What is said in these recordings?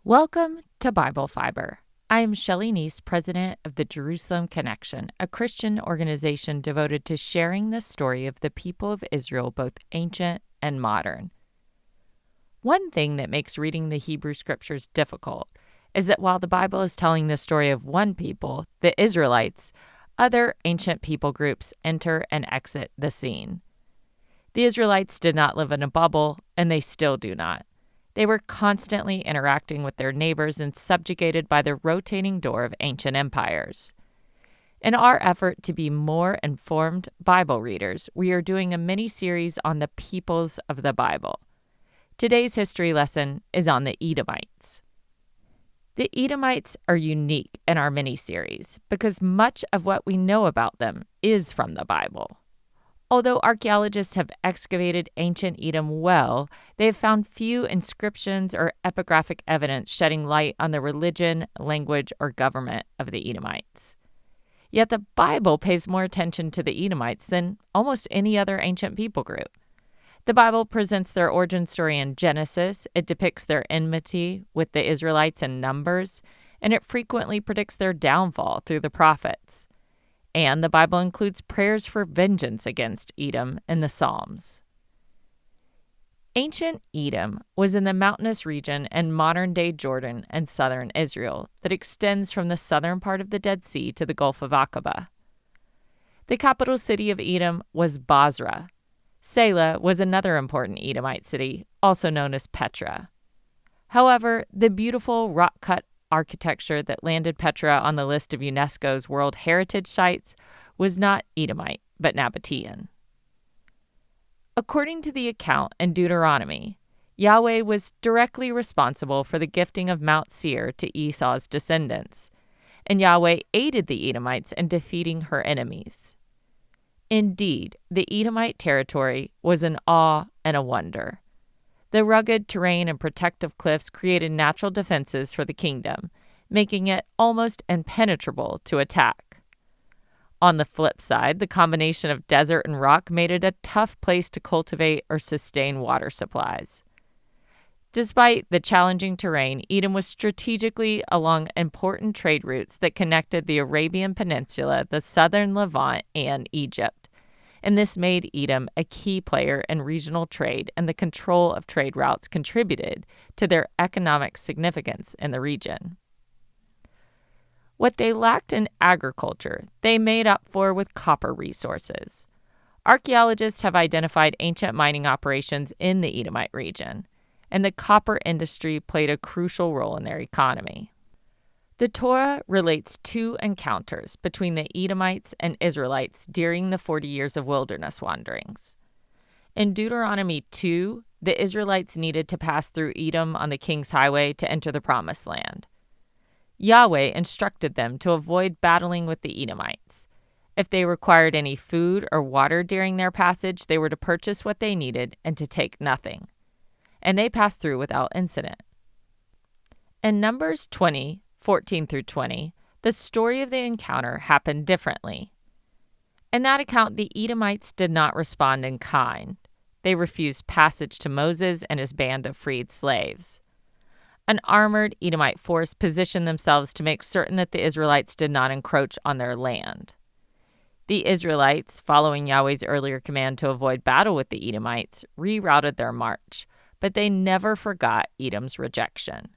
Welcome to Bible Fiber. I am Shelley Neese, president of the Jerusalem Connection, a Christian organization devoted to sharing the story of the people of Israel, both ancient and modern. One thing that makes reading the Hebrew Scriptures difficult is that while the Bible is telling the story of one people, the Israelites, other ancient people groups enter and exit the scene. The Israelites did not live in a bubble, and they still do not. They were constantly interacting with their neighbors and subjugated by the rotating door of ancient empires. In our effort to be more informed Bible readers, we are doing a mini-series on the peoples of the Bible. Today's history lesson is on the Edomites. The Edomites are unique in our mini-series because much of what we know about them is from the Bible. Although archaeologists have excavated ancient Edom well, they have found few inscriptions or epigraphic evidence shedding light on the religion, language, or government of the Edomites. Yet the Bible pays more attention to the Edomites than almost any other ancient people group. The Bible presents their origin story in Genesis, it depicts their enmity with the Israelites in Numbers, and it frequently predicts their downfall through the prophets. And the Bible includes prayers for vengeance against Edom in the Psalms. Ancient Edom was in the mountainous region in modern-day Jordan and southern Israel that extends from the southern part of the Dead Sea to the Gulf of Aqaba. The capital city of Edom was Basra. Selah was another important Edomite city, also known as Petra. However, the beautiful rock-cut architecture that landed Petra on the list of UNESCO's World Heritage Sites was not Edomite, but Nabatean. According to the account in Deuteronomy, Yahweh was directly responsible for the gifting of Mount Seir to Esau's descendants, and Yahweh aided the Edomites in defeating her enemies. Indeed, the Edomite territory was an awe and a wonder. The rugged terrain and protective cliffs created natural defenses for the kingdom, making it almost impenetrable to attack. On the flip side, the combination of desert and rock made it a tough place to cultivate or sustain water supplies. Despite the challenging terrain, Edom was strategically along important trade routes that connected the Arabian Peninsula, the southern Levant, and Egypt. And this made Edom a key player in regional trade, and the control of trade routes contributed to their economic significance in the region. What they lacked in agriculture, they made up for with copper resources. Archaeologists have identified ancient mining operations in the Edomite region, and the copper industry played a crucial role in their economy. The Torah relates two encounters between the Edomites and Israelites during the 40 years of wilderness wanderings. In Deuteronomy 2, the Israelites needed to pass through Edom on the King's Highway to enter the Promised Land. Yahweh instructed them to avoid battling with the Edomites. If they required any food or water during their passage, they were to purchase what they needed and to take nothing. And they passed through without incident. In Numbers 20:14 through 20, the story of the encounter happened differently. In that account, the Edomites did not respond in kind. They refused passage to Moses and his band of freed slaves. An armored Edomite force positioned themselves to make certain that the Israelites did not encroach on their land. The Israelites, following Yahweh's earlier command to avoid battle with the Edomites, rerouted their march, but they never forgot Edom's rejection.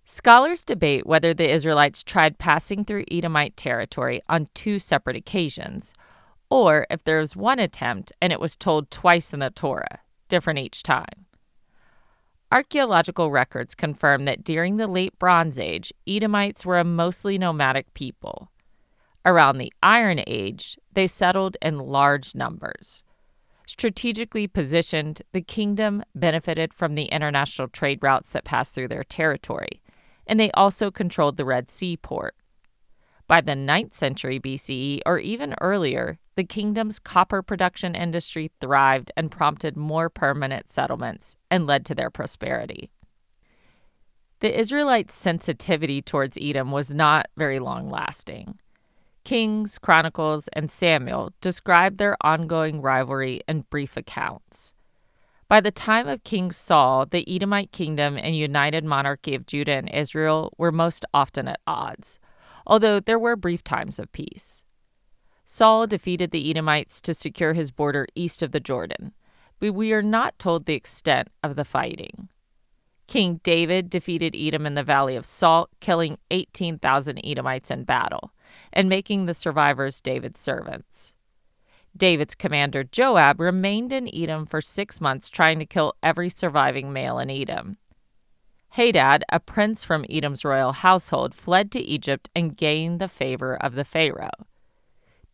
Scholars debate whether the Israelites tried passing through Edomite territory on two separate occasions, or if there was one attempt and it was told twice in the Torah, different each time. Archaeological records confirm that during the Late Bronze Age, Edomites were a mostly nomadic people. Around the Iron Age, they settled in large numbers. Strategically positioned, the kingdom benefited from the international trade routes that passed through their territory, and they also controlled the Red Sea port. By the 9th century BCE, or even earlier, the kingdom's copper production industry thrived and prompted more permanent settlements and led to their prosperity. The Israelites' sensitivity towards Edom was not very long-lasting. Kings, Chronicles, and Samuel describe their ongoing rivalry in brief accounts. By the time of King Saul, the Edomite kingdom and united monarchy of Judah and Israel were most often at odds, although there were brief times of peace. Saul defeated the Edomites to secure his border east of the Jordan, but we are not told the extent of the fighting. King David defeated Edom in the Valley of Salt, killing 18,000 Edomites in battle, and making the survivors David's servants. David's commander Joab remained in Edom for 6 months, trying to kill every surviving male in Edom. Hadad, a prince from Edom's royal household, fled to Egypt and gained the favor of the Pharaoh.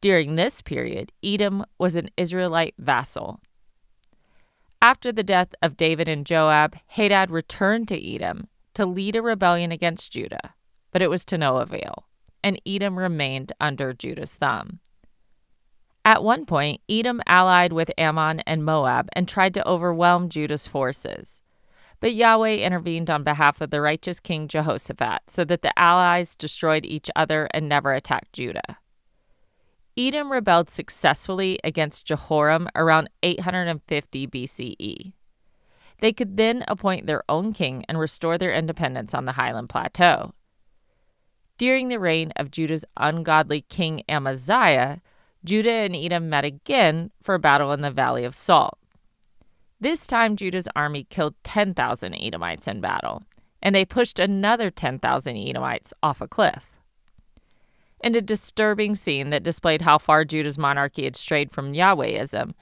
During this period, Edom was an Israelite vassal. After the death of David and Joab, Hadad returned to Edom to lead a rebellion against Judah, but it was to no avail, and Edom remained under Judah's thumb. At one point, Edom allied with Ammon and Moab and tried to overwhelm Judah's forces. But Yahweh intervened on behalf of the righteous King Jehoshaphat so that the allies destroyed each other and never attacked Judah. Edom rebelled successfully against Jehoram around 850 BCE. They could then appoint their own king and restore their independence on the highland plateau. During the reign of Judah's ungodly king Amaziah, Judah and Edom met again for a battle in the Valley of Salt. This time, Judah's army killed 10,000 Edomites in battle, and they pushed another 10,000 Edomites off a cliff. In a disturbing scene that displayed how far Judah's monarchy had strayed from Yahwehism,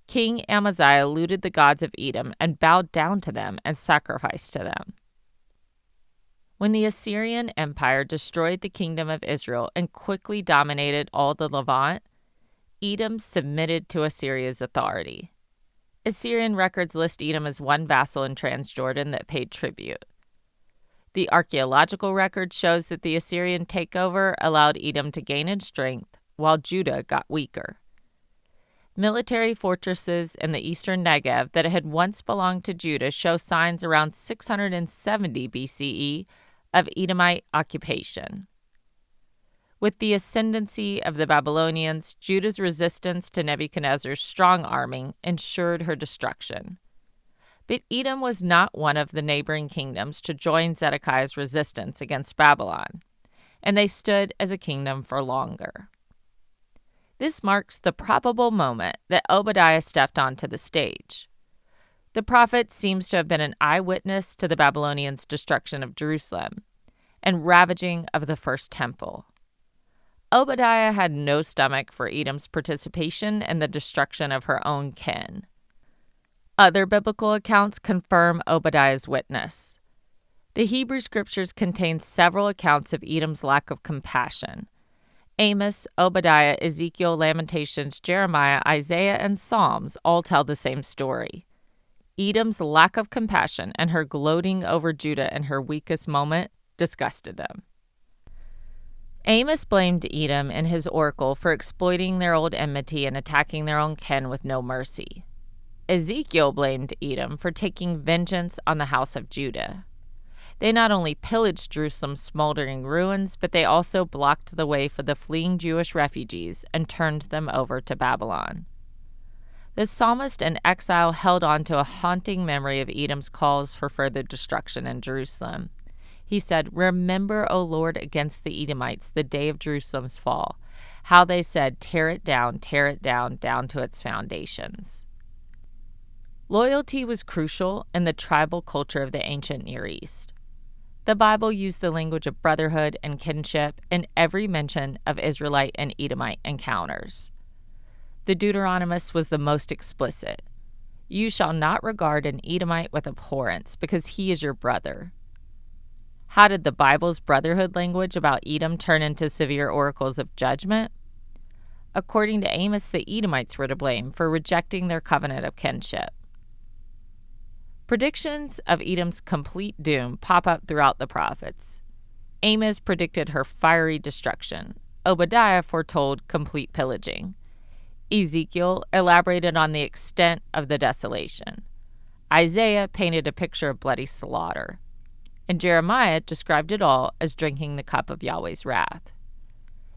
King Amaziah looted the gods of Edom and bowed down to them and sacrificed to them. When the Assyrian Empire destroyed the kingdom of Israel and quickly dominated all the Levant, Edom submitted to Assyria's authority. Assyrian records list Edom as one vassal in Transjordan that paid tribute. The archaeological record shows that the Assyrian takeover allowed Edom to gain in strength, while Judah got weaker. Military fortresses in the eastern Negev that had once belonged to Judah show signs around 670 BCE of Edomite occupation. With the ascendancy of the Babylonians, Judah's resistance to Nebuchadnezzar's strong arming ensured her destruction. But Edom was not one of the neighboring kingdoms to join Zedekiah's resistance against Babylon, and they stood as a kingdom for longer. This marks the probable moment that Obadiah stepped onto the stage. The prophet seems to have been an eyewitness to the Babylonians' destruction of Jerusalem and ravaging of the first temple. Obadiah had no stomach for Edom's participation in the destruction of her own kin. Other biblical accounts confirm Obadiah's witness. The Hebrew scriptures contain several accounts of Edom's lack of compassion. Amos, Obadiah, Ezekiel, Lamentations, Jeremiah, Isaiah, and Psalms all tell the same story. Edom's lack of compassion and her gloating over Judah in her weakest moment disgusted them. Amos blamed Edom in his oracle for exploiting their old enmity and attacking their own kin with no mercy. Ezekiel blamed Edom for taking vengeance on the house of Judah. They not only pillaged Jerusalem's smoldering ruins, but they also blocked the way for the fleeing Jewish refugees and turned them over to Babylon. The psalmist in exile held on to a haunting memory of Edom's calls for further destruction in Jerusalem. He said, "Remember, O Lord, against the Edomites the day of Jerusalem's fall, how they said, tear it down, down to its foundations." Loyalty was crucial in the tribal culture of the ancient Near East. The Bible used the language of brotherhood and kinship in every mention of Israelite and Edomite encounters. The Deuteronomist was the most explicit. "You shall not regard an Edomite with abhorrence, because he is your brother." How did the Bible's brotherhood language about Edom turn into severe oracles of judgment? According to Amos, the Edomites were to blame for rejecting their covenant of kinship. Predictions of Edom's complete doom pop up throughout the prophets. Amos predicted her fiery destruction. Obadiah foretold complete pillaging. Ezekiel elaborated on the extent of the desolation. Isaiah painted a picture of bloody slaughter. and Jeremiah described it all as drinking the cup of Yahweh's wrath.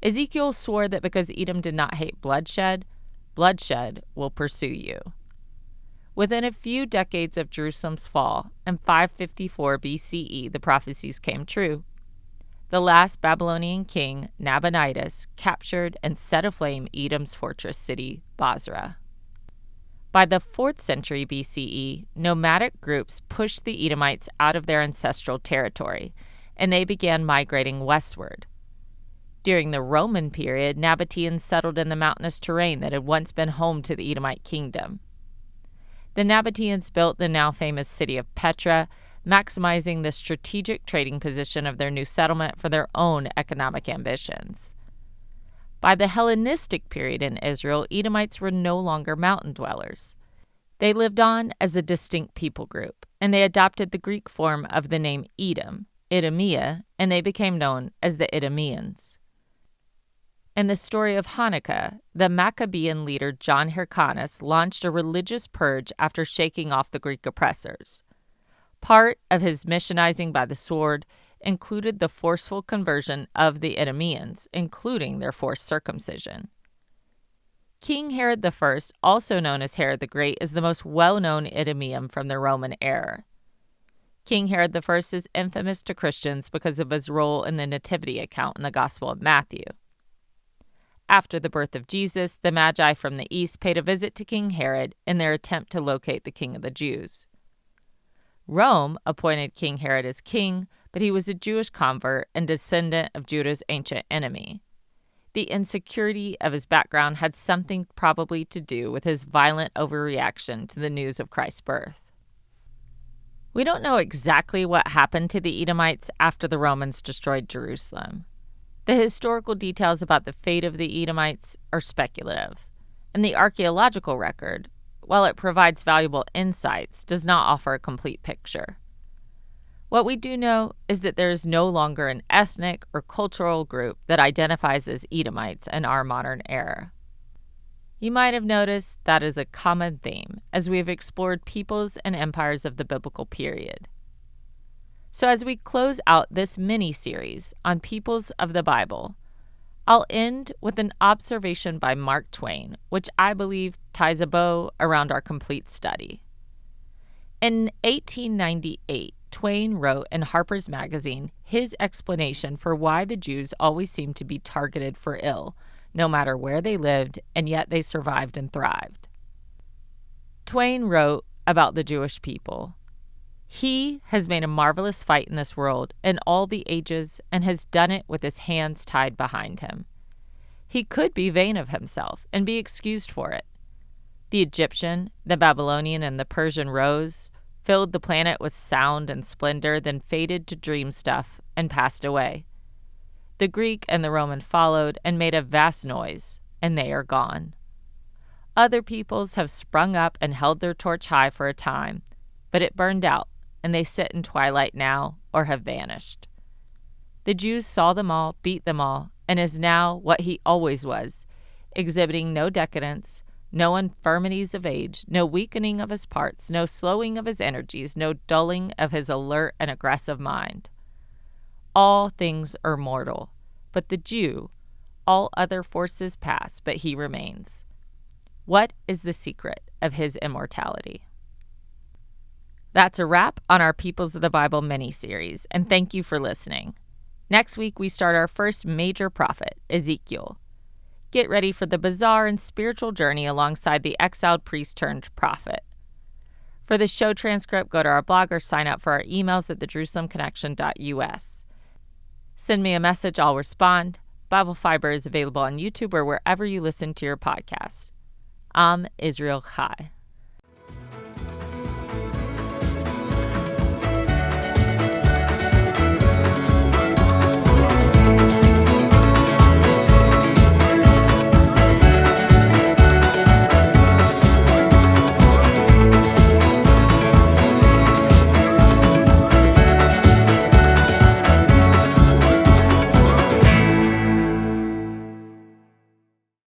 Ezekiel swore that because Edom did not hate bloodshed, bloodshed will pursue you. Within a few decades of Jerusalem's fall, in 554 BCE, the prophecies came true. The last Babylonian king, Nabonidus, captured and set aflame Edom's fortress city, Basra. By the 4th century BCE, nomadic groups pushed the Edomites out of their ancestral territory, and they began migrating westward. During the Roman period, Nabateans settled in the mountainous terrain that had once been home to the Edomite kingdom. The Nabateans built the now famous city of Petra, maximizing the strategic trading position of their new settlement for their own economic ambitions. By the Hellenistic period in Israel, Edomites were no longer mountain dwellers. They lived on as a distinct people group, and they adopted the Greek form of the name Edom, Edomia, and they became known as the Edomians. In the story of Hanukkah, the Maccabean leader John Hyrcanus launched a religious purge after shaking off the Greek oppressors. Part of his missionizing by the sword included the forceful conversion of the Edomians, including their forced circumcision. King Herod I, also known as Herod the Great, is the most well-known Edomian from the Roman era. King Herod I is infamous to Christians because of his role in the nativity account in the Gospel of Matthew. After the birth of Jesus, the Magi from the east paid a visit to King Herod in their attempt to locate the King of the Jews. Rome appointed King Herod as king, but he was a Jewish convert and descendant of Judah's ancient enemy. The insecurity of his background had something probably to do with his violent overreaction to the news of Christ's birth. We don't know exactly what happened to the Edomites after the Romans destroyed Jerusalem. The historical details about the fate of the Edomites are speculative, and the archaeological record, while it provides valuable insights, does not offer a complete picture. What we do know is that there is no longer an ethnic or cultural group that identifies as Edomites in our modern era. You might have noticed that is a common theme as we have explored peoples and empires of the biblical period. So as we close out this mini-series on peoples of the Bible, I'll end with an observation by Mark Twain, which I believe ties a bow around our complete study. In 1898, Twain wrote in Harper's Magazine his explanation for why the Jews always seemed to be targeted for ill, no matter where they lived, and yet they survived and thrived. Twain wrote about the Jewish people, "He has made a marvelous fight in this world in all the ages and has done it with his hands tied behind him. He could be vain of himself and be excused for it. The Egyptian, the Babylonian, and the Persian rose, filled the planet with sound and splendor, then faded to dream stuff and passed away. The Greek and the Roman followed and made a vast noise, and they are gone. Other peoples have sprung up and held their torch high for a time, but it burned out, and they sit in twilight now or have vanished. The Jews saw them all, beat them all, and is now what he always was, exhibiting no decadence, no infirmities of age, no weakening of his parts, no slowing of his energies, no dulling of his alert and aggressive mind. All things are mortal, but the Jew, all other forces pass, but he remains. What is the secret of his immortality?" That's a wrap on our Peoples of the Bible mini-series, and thank you for listening. Next week, we start our first major prophet, Ezekiel. Get ready for the bizarre and spiritual journey alongside the exiled priest turned prophet. For the show transcript, go to our blog or sign up for our emails at thejerusalemconnection.us. Send me a message, I'll respond. Bible Fiber is available on YouTube or wherever you listen to your podcast. I'm Israel Chai.